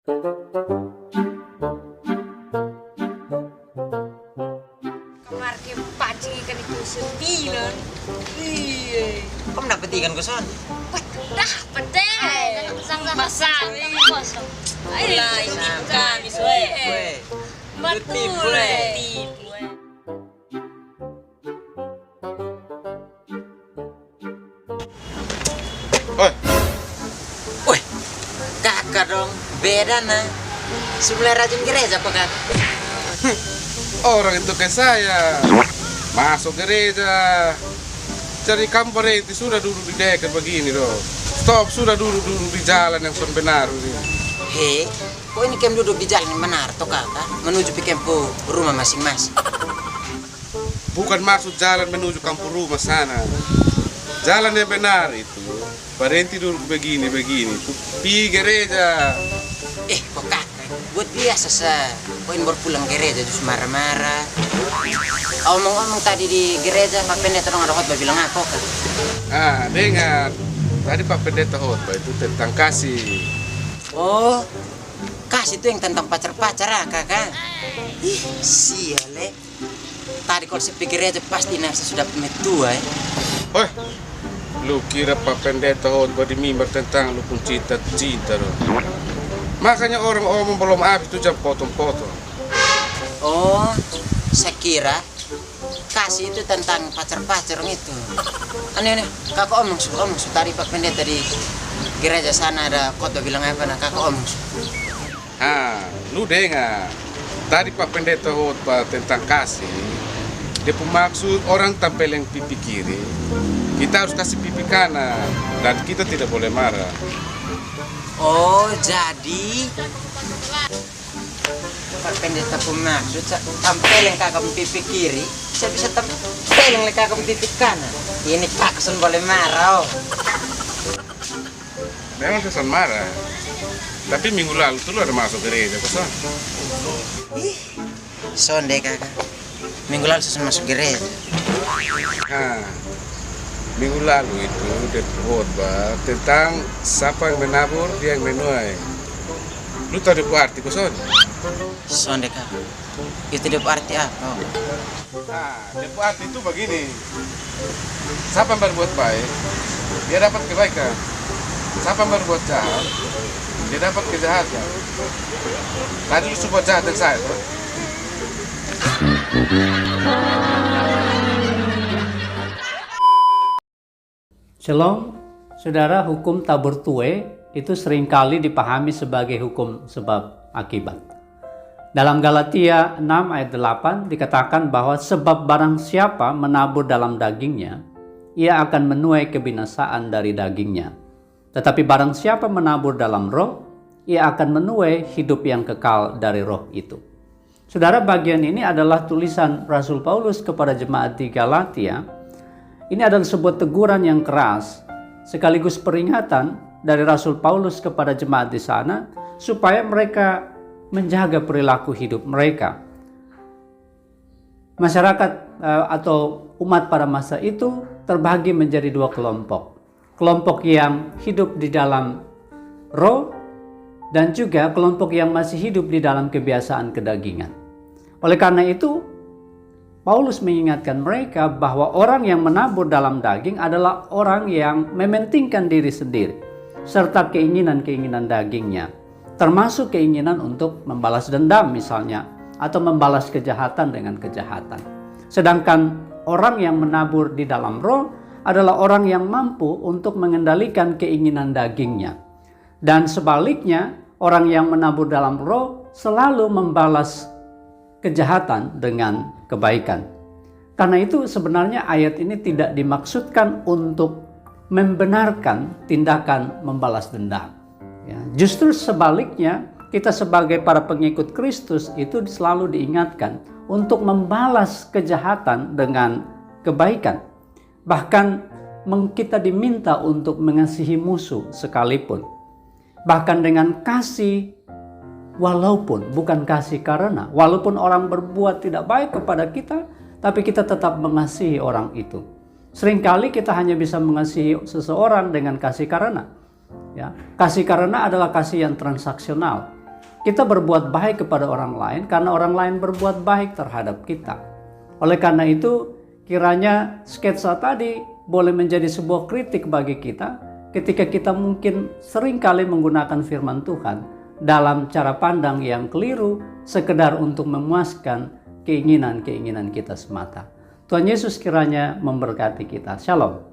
Kemarin pancing ikan itu 9. Iya. Kamu dapat ikan kosan? Dapat deh. Masak kosong. Ayo kami suwe. Betul. Oi, Wih, kakak dong, beda nah. Sebelah rajin gereja kok kakak. orang itu kayak saya. Masuk gereja. Jadi kamu berhenti sudah duduk di dekat begini dong. Stop, sudah duduk di jalan yang son benar ini. Hei, kok ini kem duduk di jalan yang benar toh kakak? Menuju ke kempu rumah masing-masing. Bukan maksud jalan menuju kampung rumah sana. Jalan yang benar itu berhenti duduk begini. Pi gereja. Kok kakak? Buat biasa sah. Kok ini baru pulang gereja terus marah-marah. Omong-omong tadi di gereja Pak Pendeta dong ada khotbah bilang apa kak? Dengar. Tadi Pak Pendeta khotbah itu tentang kasih. Oh, kasih itu yang tentang pacar-pacar kakak. Ih, siale. Tadi kalau saya pikir aja pasti nafsu sudah tua ya. Woi, lu kira Pak Pendeta khotbah di mimbar tentang lu pun cinta loh. Makanya orang omong belum habis itu jam potong-potong. Oh, saya kira kasih itu tentang pacar-pacar itu. Aneh, kakak omong tadi Pak Pendeta di gereja sana ada khotbah bilang apa nah kakak omong. Lu dengar. Tadi Pak Pendeta khotbah tentang kasih. Dia pun maksud orang tampil yang pipi kiri, kita harus kasih pipi kanan dan kita tidak boleh marah. Oh, jadi Pak Pendeta pun maksud tampil yang kakak pipi kiri, saya bisa tampil yang kakak pipi kanan. Ini kakak sun boleh marah. Memang kesan marah. Tapi minggu lalu tuh lu ada masuk gereja kosan. Sonde kakak. Minggu lalu saya masuk gereja. Minggu lalu itu dia khotbah tentang siapa yang menabur dia yang menuai. Lu tahu dia arti kosan? Sonde kakak. Itu dia arti apa? Dia arti itu begini. Siapa yang berbuat baik, dia dapat kebaikan. Siapa yang berbuat jahat, dia dapat kejahatan. Tadi lu sebut jahat dan saya tuh. Shalom, saudara. Hukum tabur tuai itu seringkali dipahami sebagai hukum sebab akibat. Dalam Galatia 6 ayat 8 dikatakan bahwa sebab barang siapa menabur dalam dagingnya, ia akan menuai kebinasaan dari dagingnya. Tetapi barang siapa menabur dalam roh, ia akan menuai hidup yang kekal dari roh itu. Saudara, bagian ini adalah tulisan Rasul Paulus kepada jemaat di Galatia. Ini adalah sebuah teguran yang keras, sekaligus peringatan dari Rasul Paulus kepada jemaat di sana, supaya mereka menjaga perilaku hidup mereka. Masyarakat atau umat pada masa itu terbagi menjadi dua kelompok. Kelompok yang hidup di dalam roh, dan juga kelompok yang masih hidup di dalam kebiasaan kedagingan. Oleh karena itu, Paulus mengingatkan mereka bahwa orang yang menabur dalam daging adalah orang yang mementingkan diri sendiri, serta keinginan-keinginan dagingnya, termasuk keinginan untuk membalas dendam misalnya, atau membalas kejahatan dengan kejahatan. Sedangkan orang yang menabur di dalam roh adalah orang yang mampu untuk mengendalikan keinginan dagingnya. Dan sebaliknya, orang yang menabur dalam roh selalu membalas kejahatan dengan kebaikan. Karena itu sebenarnya ayat ini tidak dimaksudkan untuk membenarkan tindakan membalas dendam. Ya, justru sebaliknya, kita sebagai para pengikut Kristus itu selalu diingatkan untuk membalas kejahatan dengan kebaikan. Bahkan kita diminta untuk mengasihi musuh sekalipun. Bahkan dengan kasih, walaupun bukan kasih karena, walaupun orang berbuat tidak baik kepada kita, tapi kita tetap mengasihi orang itu. Seringkali kita hanya bisa mengasihi seseorang dengan kasih karena. Ya, kasih karena adalah kasih yang transaksional. kita berbuat baik kepada orang lain karena orang lain berbuat baik terhadap kita. Oleh karena itu, kiranya sketsa tadi boleh menjadi sebuah kritik bagi kita ketika kita mungkin seringkali menggunakan firman Tuhan dalam cara pandang yang keliru, sekedar untuk memuaskan keinginan-keinginan kita semata. Tuhan Yesus kiranya memberkati kita. Shalom.